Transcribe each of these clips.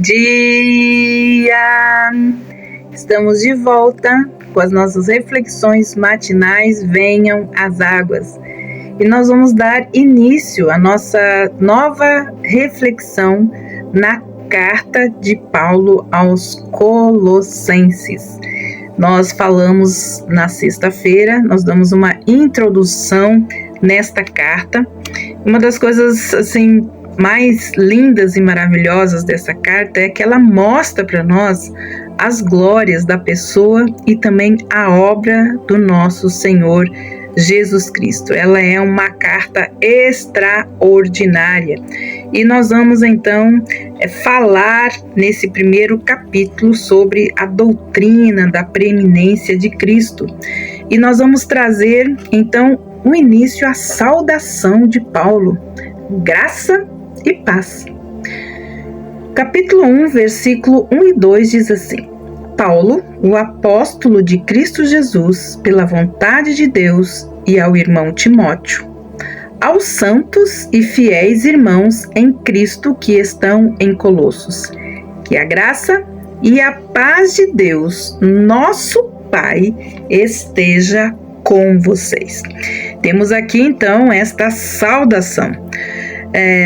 dia! Estamos de volta com as nossas reflexões matinais Venham as Águas. E nós vamos dar início à nossa nova reflexão na carta de Paulo aos Colossenses. Nós falamos na sexta-feira, nós damos uma introdução nesta carta. Uma das coisas assim mais lindas e maravilhosas dessa carta é que ela mostra para nós as glórias da pessoa e também a obra do nosso Senhor Jesus Cristo. Ela é uma carta extraordinária e nós vamos então falar nesse primeiro capítulo sobre a doutrina da preeminência de Cristo e nós vamos trazer então o início à saudação de Paulo, graça e paz. Capítulo 1, versículo 1 e 2 diz assim: Paulo, o apóstolo de Cristo Jesus, pela vontade de Deus, e ao irmão Timóteo, aos santos e fiéis irmãos em Cristo que estão em Colossos, que a graça e a paz de Deus, nosso Pai, esteja com vocês. Temos aqui então esta saudação.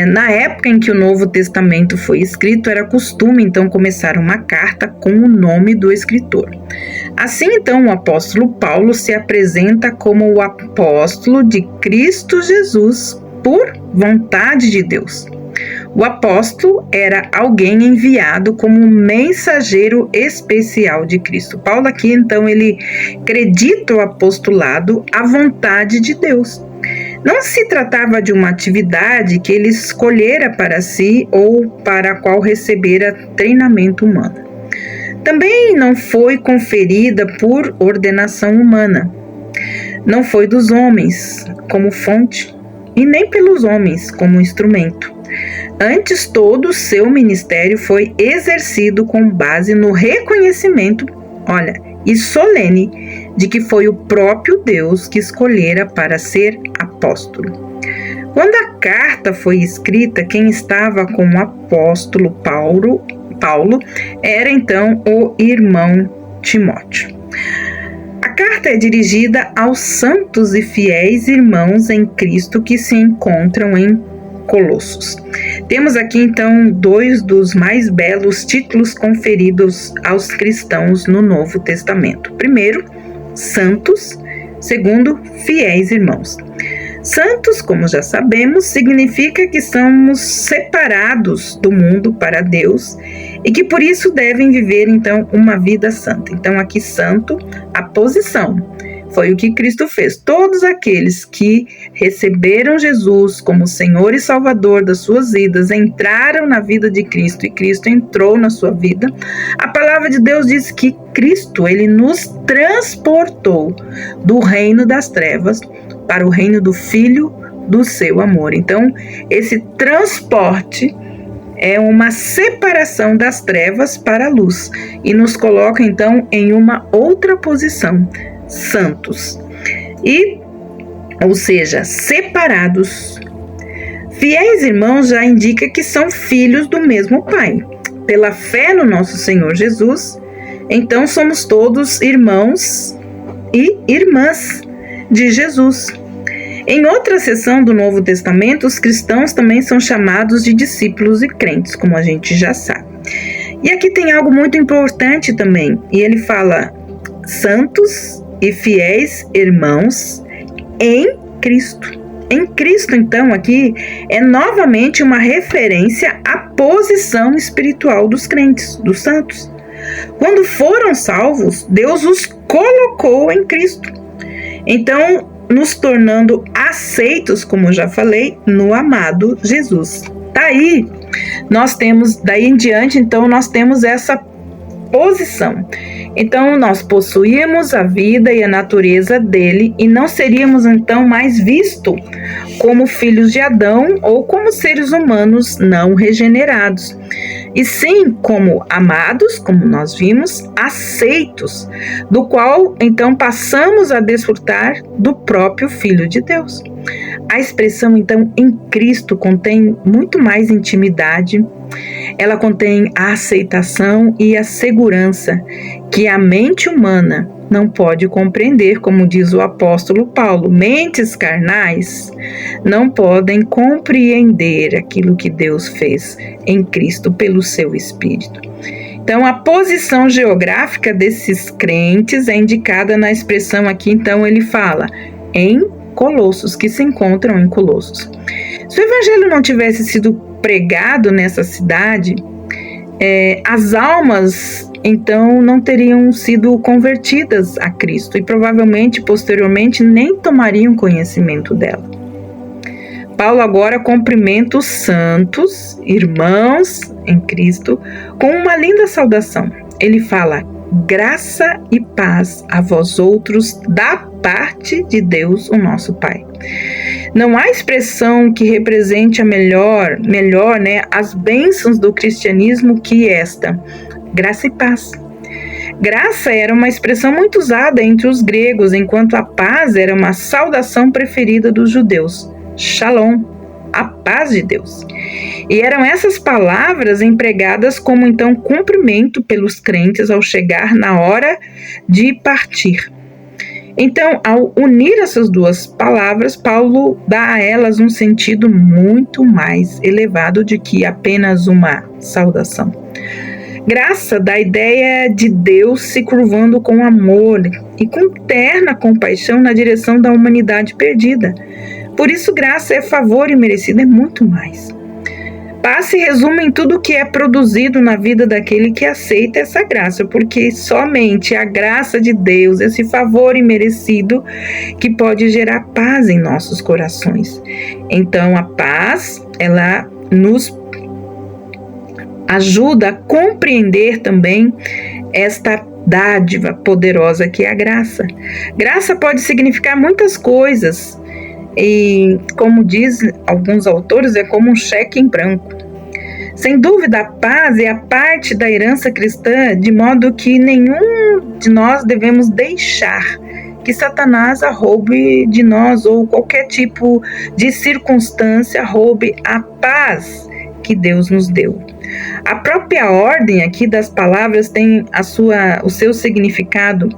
Na época em que o Novo Testamento foi escrito, era costume então começar uma carta com o nome do escritor. Assim então o apóstolo Paulo se apresenta como o apóstolo de Cristo Jesus por vontade de Deus. O apóstolo era alguém enviado como mensageiro especial de Cristo. Paulo aqui então ele acredita o apostolado à vontade de Deus. Não se tratava de uma atividade que ele escolhera para si ou para a qual recebera treinamento humano. Também não foi conferida por ordenação humana. Não foi dos homens como fonte e nem pelos homens como instrumento. Antes, todo o seu ministério foi exercido com base no reconhecimento, e solene de que foi o próprio Deus que escolhera para ser apóstolo. Quando a carta foi escrita, quem estava com o apóstolo Paulo era então o irmão Timóteo. A carta é dirigida aos santos e fiéis irmãos em Cristo que se encontram em Colossos. Temos aqui então dois dos mais belos títulos conferidos aos cristãos no Novo Testamento. Primeiro, santos. Segundo, fiéis irmãos. Santos, como já sabemos, significa que somos separados do mundo para Deus e que por isso devem viver então uma vida santa. Então aqui santo, a posição. Foi o que Cristo fez. Todos aqueles que receberam Jesus como Senhor e Salvador das suas vidas, entraram na vida de Cristo e Cristo entrou na sua vida. A palavra de Deus diz que Cristo, ele nos transportou do reino das trevas para o reino do Filho do seu amor. Então, esse transporte é uma separação das trevas para a luz e nos coloca então em uma outra posição. Santos, ou seja, separados. Fiéis irmãos já indica que são filhos do mesmo Pai. Pela fé no nosso Senhor Jesus, então somos todos irmãos e irmãs de Jesus. Em outra seção do Novo Testamento, os cristãos também são chamados de discípulos e crentes, como a gente já sabe. E aqui tem algo muito importante também, e ele fala santos e fiéis irmãos em Cristo. Em Cristo, então, aqui é novamente uma referência à posição espiritual dos crentes, dos santos. Quando foram salvos, Deus os colocou em Cristo. Então, nos tornando aceitos, como já falei, no amado Jesus. Daí em diante, então, nós temos essa posição. Então, nós possuímos a vida e a natureza dele e não seríamos, então, mais vistos como filhos de Adão ou como seres humanos não regenerados. E sim, como amados, como nós vimos, aceitos, do qual, então, passamos a desfrutar do próprio Filho de Deus. A expressão, então, em Cristo contém muito mais intimidade, ela contém a aceitação e a segurança que a mente humana não pode compreender, como diz o apóstolo Paulo. Mentes carnais não podem compreender aquilo que Deus fez em Cristo pelo seu Espírito. Então, a posição geográfica desses crentes é indicada na expressão aqui, então ele fala em Colossos, que se encontram em Colossos. Se o evangelho não tivesse sido pregado nessa cidade, as almas então não teriam sido convertidas a Cristo e provavelmente posteriormente nem tomariam conhecimento dela. Paulo agora cumprimenta os santos, irmãos em Cristo, com uma linda saudação. Ele fala: graça e paz a vós outros da parte de Deus, o nosso Pai. Não há expressão que represente a melhor, as bênçãos do cristianismo que esta: graça e paz. Graça era uma expressão muito usada entre os gregos, enquanto a paz era uma saudação preferida dos judeus. Shalom, a paz de Deus. E eram essas palavras empregadas como então cumprimento pelos crentes ao chegar na hora de partir. Então, ao unir essas duas palavras, Paulo dá a elas um sentido muito mais elevado de que apenas uma saudação. Graça dá a ideia de Deus se curvando com amor e com terna compaixão na direção da humanidade perdida. Por isso, graça é favor e merecido, é muito mais. Paz se resume em tudo que é produzido na vida daquele que aceita essa graça, porque somente a graça de Deus, esse favor imerecido, que pode gerar paz em nossos corações. Então, a paz, ela nos ajuda a compreender também esta dádiva poderosa que é a graça. Graça pode significar muitas coisas. E, como dizem alguns autores, é como um cheque em branco. Sem dúvida, a paz é a parte da herança cristã, de modo que nenhum de nós devemos deixar que Satanás a roube de nós, ou qualquer tipo de circunstância roube a paz que Deus nos deu. A própria ordem aqui das palavras tem o seu significado.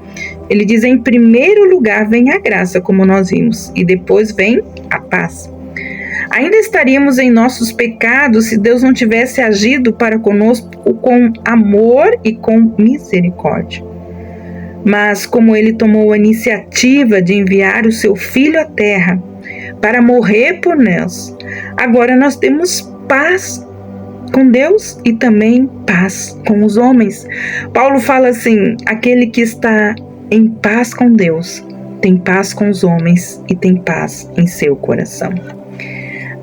Ele diz: em primeiro lugar vem a graça, como nós vimos, e depois vem a paz. Ainda estaríamos em nossos pecados se Deus não tivesse agido para conosco com amor e com misericórdia. Mas como Ele tomou a iniciativa de enviar o seu Filho à terra para morrer por nós, agora nós temos paz com Deus e também paz com os homens. Paulo fala assim: aquele que está em paz com Deus tem paz com os homens e tem paz em seu coração.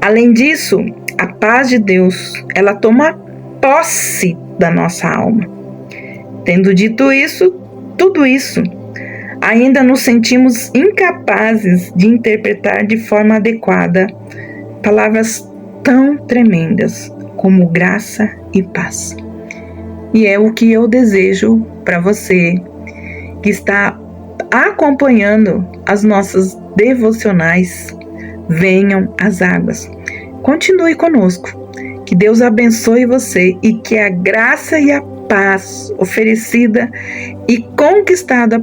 Além disso, a paz de Deus, ela toma posse da nossa alma. Tendo dito isso, tudo isso, ainda nos sentimos incapazes de interpretar de forma adequada palavras tão tremendas como graça e paz. E é o que eu desejo para você que está acompanhando as nossas devocionais. Venham as águas. Continue conosco. Que Deus abençoe você e que a graça e a paz oferecida e conquistada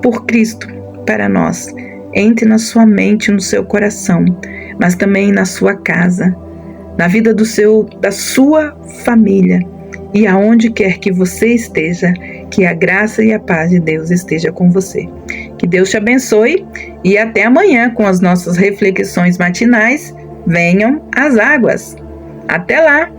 por Cristo para nós entre na sua mente, no seu coração, mas também na sua casa, na vida da sua família e aonde quer que você esteja, que a graça e a paz de Deus esteja com você. Que Deus te abençoe e até amanhã com as nossas reflexões matinais. Venham as águas. Até lá!